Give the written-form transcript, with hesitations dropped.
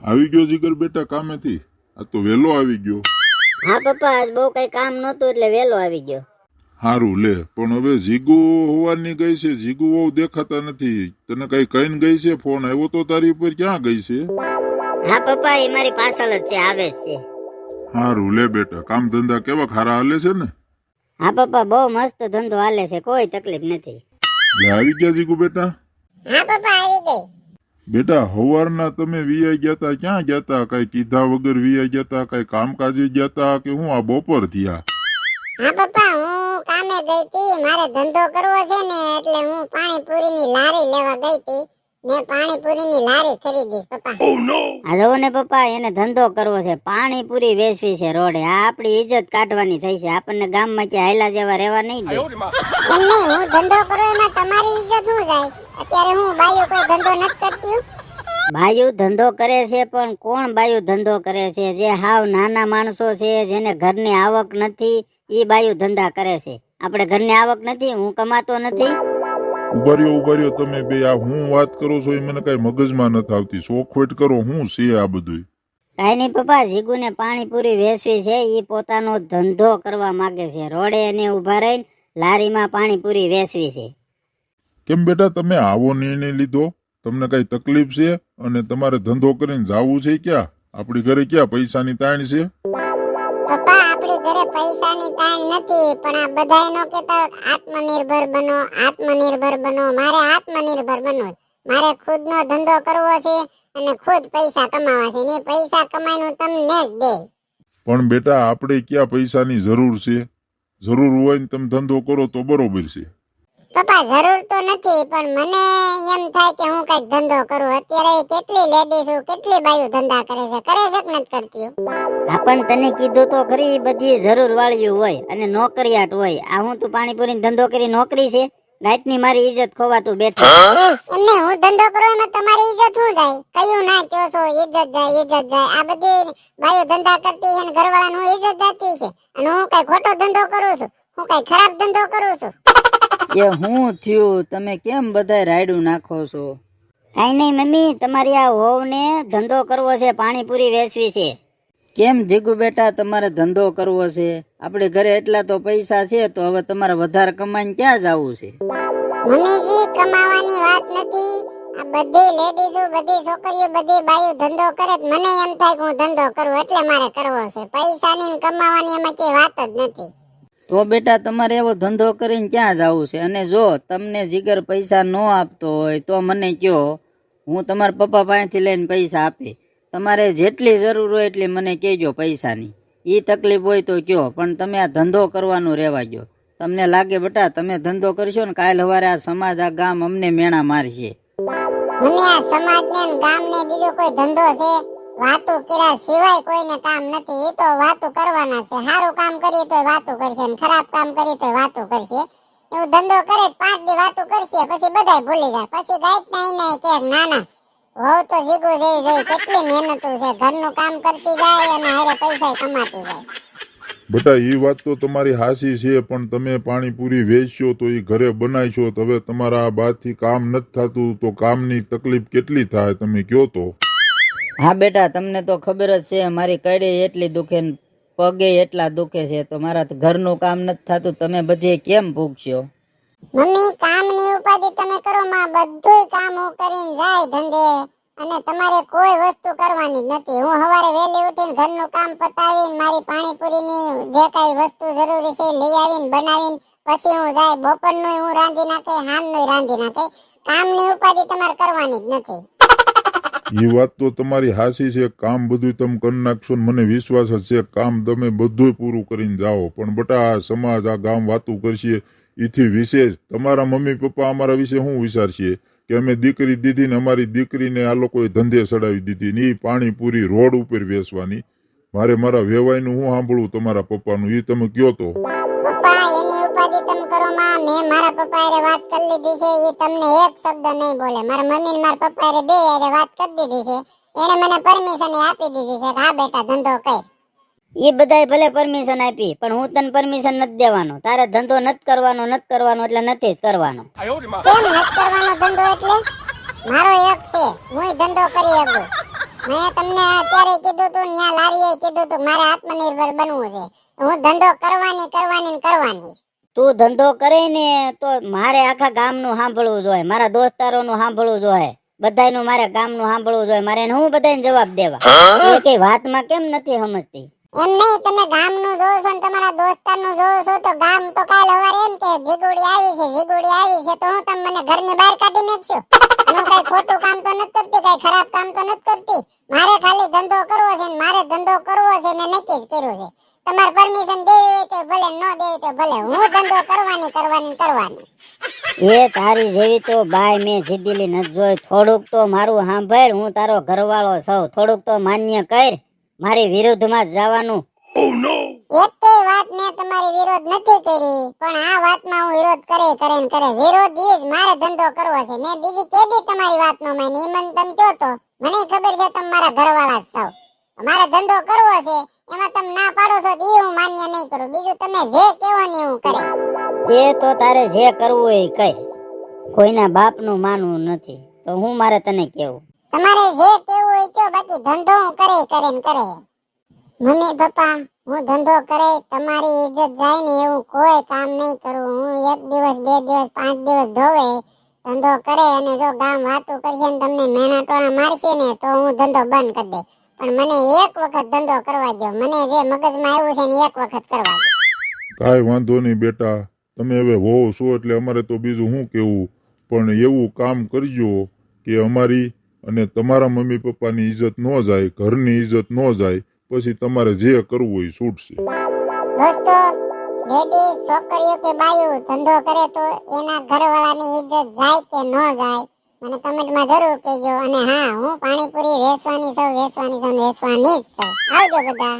આવી ગયો જીગર બેટા કામેથી? આ તો વેલો આવી ગયો. હા પપ્પા, આજ બહુ કઈ કામ નહોતું એટલે વેલો આવી ગયો. હારું લે, પણ હવે જીગુ હોવાની ગઈ છે. જીગુ બહુ દેખાતા નથી. તને કઈ કહીને ગઈ છે? ફોન આવ્યો તો તારી ઉપર? ક્યાં ગઈ છે? હા પપ્પા, એ મારી પાછળ જ છે, આવે જ છે. હારું લે બેટા, કામ ધંધા કેવા ખારા હાલે છે ને? હા પપ્પા, બહુ મસ્ત ધંધો હાલે છે, કોઈ તકલીફ નથી. લે આવી ગયા જીગુ બેટા? હા પપ્પા, આવી ગઈ. બેટા હવારના તમે વીઆઈ ગયા તા, ક્યાં ગયા તા? કઈ કીધા વગર વીઆઈ ગયા તા? કઈ કામકાજે ગયા તા કે હું આ બપોર થયા? હા પપ્પા, હું કામે ગઈ હતી. મારે ધંધો કરવો છે ને એટલે હું પાણીપુરીની લારી લેવા ગઈ હતી. મેં પાણીપુરીની લારી ખરીદી પપ્પા. આ જોવો ને પપ્પા, એને ધંધો કરવો છે, પાણીપુરી વેચવી છે રોડે. આ આપણી ઇજ્જત કાઢવાની થઈ છે. આપણને ગામમાં ક્યાં હાયલા જેવા રહેવા નહીં દે. એમ નહીં, હું ધંધો કરું એમાં તમારી ઇજ્જત શું જાય? અત્યારે હું બાયું કોઈ ધંધો નથી કરતી. બાયું ધંધો કરે છે, પણ કોણ બાયું ધંધો કરે છે? જે હાવ નાના માણસો છે, જેને ઘરની આવક નથી, ઈ બાયું ધંધા કરે છે. આપણે ઘરની આવક નથી, હું કમાતો નથી. ઉભાર્યો તમે બે. આ હું વાત કરો છો એ મને કઈ મગજમાં નથી આવતી. શોખવેટ કરો હું છે આ બધું? કાઈ નહીં પપ્પા, જીગુને પાણીપુરી વેચવી છે. ઈ પોતાનો ધંધો કરવા માંગે છે. રોડે એને ઉભા રહીને લારીમાં પાણીપુરી વેચવી છે. કેમ બેટા તમે આવો નિર્ણય લીધો? તમને કઈ તકલીફ છે? અને તમારે ધંધો કરીને જાવું છે ક્યાં? આપણી ઘરે ક્યાં પૈસાની તાણ છે? પપ્પા, આપણી ઘરે પૈસાની તાણ નથી, પણ આ બધાયનો કહેતા આત્મનિર્ભર બનો, આત્મનિર્ભર બનો. મારે આત્મનિર્ભર બનવું. મારે ખુદનો ધંધો કરવો છે અને ખુદ પૈસા કમાવા છે. ને પૈસા કમાઈને તમને જ દે. પણ બેટા આપણે ક્યાં પૈસાની જરૂર છે? જરૂર હોય ને તમે ધંધો કરો તો બરોબર છે. પપ્પા, જરૂર તો નથી, પણ મને એમ થાય કે હું કઈક ધંધો કરું. અત્યારે કેટલી લેડીઝો, કેટલી બાયું ધંધા કરે છે કે નથી કરતી? હા, પણ તને કીધું તો ખરી, બધી જરૂર વાળ્યું હોય અને નોકરિયાત હોય. આ હું તું પાણીપુરી ધંધો કરી નોકરી છે? રાતની મારી ઇજ્જત ખોવા તું બેઠો. એમને હું ધંધો કરું એમાં તમારી ઇજ્જત શું જાય? કયું ના કયો છો ઇજ્જત જાય, ઇજ્જત જાય? આ બધી બાયું ધંધા કરતી છે ને ઘરવાળાનું ઇજ્જત જાતી છે, અને હું કઈ ખોટો ધંધો કરું છું? હું કઈ ખરાબ ધંધો કરું છું? એ હું થયું? તમે કેમ બધા રાયડું નાખો છો? કાઈ નહીં મમ્મી, તમારી આ વહુને ધંધો કરવો છે, પાણીપુરી વેચવી છે. કેમ જીગુ બેટા, તમારે ધંધો કરવો છે? આપણે ઘરે એટલા તો પૈસા છે, તો હવે તમારે વધારે કમાઈને ક્યાં જવું છે? મમ્મીજી, કમાવાની વાત નથી. આ બધી લેડીઝો, બધી છોકરીઓ, બધી બાયું ધંધો કરે. મને એમ થાય કે હું ધંધો કરું એટલે મારે કરવો છે. પૈસાની ને કમાવાની એમાં કઈ વાત જ નથી. તો બેટા તમારે એવો ધંધો કરીને ક્યાં જવું છે? અને જો તમને જીગર પૈસા ન આપતો હોય તો મને કયો, હું તમારા પપ્પા પાસેથી લઈને પૈસા આપે. તમારે જેટલી જરૂર હોય એટલી મને કહેજો પૈસાની. એ તકલીફ હોય તો કયો, પણ તમે આ ધંધો કરવાનું રહેવા ગયો. તમને લાગે બેટા તમે ધંધો કરશો ને કાલ સવારે આ સમાજ, આ ગામ અમને મેણા મારશે. મમ્મી, આ સમાજને ને ગામને બીજો કોઈ ધંધો છે? વાતો કર્યા સિવાય કોઈને કામ નથી. એ તો વાતો કરવાના છે. સારું કામ કરીએ તો વાતો કરશે, ને ખરાબ કામ કરીએ તો વાતો કરશે. એવું ધંધો કરે 5 દી વાતો કરશે, પછી બધાય ભૂલી જાય. પછી ગાઈટ નહીં કે નાના વહુ તો જીગુ જેવી જોઈ, કેટલી મહેનતું છે, ઘરનું કામ કરતી જાય અને હારે પૈસા કમાતી જાય. બેટા એ વાત તો તમારી હાસી છે, પણ તમે પાણીપુરી વેચશો તો એ ઘરે બનાવશો તો હવે તમારા આ બાદથી કામ નથી થતું તો કામની તકલીફ કેટલી થાય તમે કયો તો? હા બેટા, તમને તો ખબર જ છે મારી કડે એટલી દુખે ને પગે એટલા દુખે છે, તો મારા ઘરનું કામ નથી થતું. તમે બધે કેમ ભૂખશો? મમ્મી, કામની ઉપાધિ તમે કરો માં, બધુંય કામ હું કરીને જાય ધંધે, અને તમારે કોઈ વસ્તુ કરવાની નથી. હું સવારે વહેલી ઉઠીને ઘરનું કામ પતાવીને મારી પાણીપુરીની જે કઈ વસ્તુ જરૂરી છે લઈ આવીને બનાવીને પછી હું જાય. બપોરનું હું રાંધી નાખે, સાંજનું રાંધી નાખે. કામની ઉપાધિ તમારે કરવાની જ નથી. એ વાત તો તમારી હાસી છે. કામ બધું તમે કરી નાખશો ને મને વિશ્વાસ જ છે. કામ તમે બધું પૂરું કરીને જાઓ, પણ બટા આ સમાજ, આ ગામ વાતું કરશે. એથી વિશેષ તમારા મમ્મી પપ્પા અમારા વિશે શું વિચારશે કે અમે દીકરી દીધી ને અમારી દીકરીને આ લોકોએ ધંધે ચડાવી દીધી ને એ પાણીપુરી રોડ ઉપર વેચવાની? મારે મારા વેવાયનું હું સાંભળવું તમારા પપ્પાનું? એ તમે કયો તો. પપ્પા, એની ઉપાધિ તમે કરો માં. મેં મારા પપ્પા હારે વાત કરી લીધી છે. એ તમને એક શબ્દ નહીં બોલે. મારા મમ્મી ને મારા પપ્પા હારે બે હારે વાત કરી દીધી છે. એને મને પરમિશન આપી દીધી છે કે હા બેટા ધંધો કર. એ બધાય ભલે પરમિશન આપી, પણ હું તને પરમિશન નથી દેવાનો. તારે ધંધો નથી કરવાનો એટલે નથી જ કરવાનો. કેમ નથી કરવાનો ધંધો? એટલે મારો એક છે, હું ધંધો કરી શકું. મેં તમને અત્યારે કીધું તું ન્યા લારીએ કીધું તું મારે આત્મનિર્ભર બનવું છે. હું ધંધો કરવાની. તું ધંધો કરે ને તો મારે આખા ગામનું સાંભળવું જોઈએ, મારા દોસ્તારોનું સાંભળવું જોઈએ, બધાયનું મારે ગામનું સાંભળવું જોઈએ. મારે એને હું બધાને જવાબ દેવા? એ કઈ વાતમાં કેમ નથી સમજતી? એમ નહીં, તમે ગામનું જોવો છો ને તમારા દોસ્તારનું જોવો છો તો ગામ તો કાલ સવારે એમ કે જીગુડી આવી છે તો હું તમે મને ઘરની બહાર કાઢી નાખશો. હું કઈ ખોટું કામ તો નથી કરતી, કઈ ખરાબ કામ તો નથી કરતી. મારે ખાલી ધંધો કરવો છે ને મારે ધંધો કરવો છે મેં નક્કી જ કર્યું છે. તમારે પરમિશન દેવી હોય તો ભલે, ન દેવી તો ભલે, હું ધંધો કરવાની. એ તારી જેવી તો બાય મેં જીદ્દીલી નથી જોઈ. થોડુંક તો મારું સાંભળ, હું તારો ઘરવાળો છું, થોડુંક તો માન્ય કર. મારી વિરુદ્ધમાં જ જવાનું. એક વાત મેં તમારી વિરોધ નથી કરી, પણ આ વાતમાં હું વિરોધ કરે. વિરોધ ઈ જ મારે ધંધો કરવો છે. મેં બીજી કેદી તમારી વાત નો માની, ઈ મને તમે કહો તો મને ખબર છે તમે મારા ઘરવાળા જ છો. મારે ધંધો કરવો છે એમાં તમે ના પાડો છો તો ઈ હું માન્ય નહીં કરું. બીજું તમે જે કહેવો ને હું કરે. એ તો તારે જે કરવું એ કર, કોઈના બાપનું માનવું નથી. તો હું મારે તને કેવું? તમારે જે કેવું હોય કયો, બાકી ધંધો હું કરે. મમ્મી પપ્પા, હું ધંધો કરે તમારી ઇજ્જત જાય ને એવું કોઈ કામ નહીં કરું. હું 1 દિવસ 2 દિવસ 5 દિવસ ધોવે ધંધો કરે અને જો ગામ વાતું કરશે ને તમને મેણા ટોણા મારશે ને તો હું ધંધો બંધ કરી દે. પણ મને એક વખત ધંધો કરવા દો. મને જે મગજમાં આવ્યું છે ને એક વખત કરવા દો. કાંઈ વાંધો નહીં બેટા, તમે હવે હોવ છો એટલે અમારે તો બીજું શું કેવું, પણ એવું કામ કરજો કે અમારી અને તમારા મમ્મી પપ્પાની ઇજ્જત ન જાય, ઘરની ઇજ્જત ન જાય. પછી તમારે જે કરવું હોય છૂટશે. દોસ્તો, લેડીઝ છોકરીઓ કે બાયું ધંધો કરે તો એના ઘરવાળાની ઇજ્જત જાય કે ન જાય મને કમેન્ટમાં જરૂર કહેજો. અને હા, હું પાણીપુરી વેચવાની છું. આવજો બધા.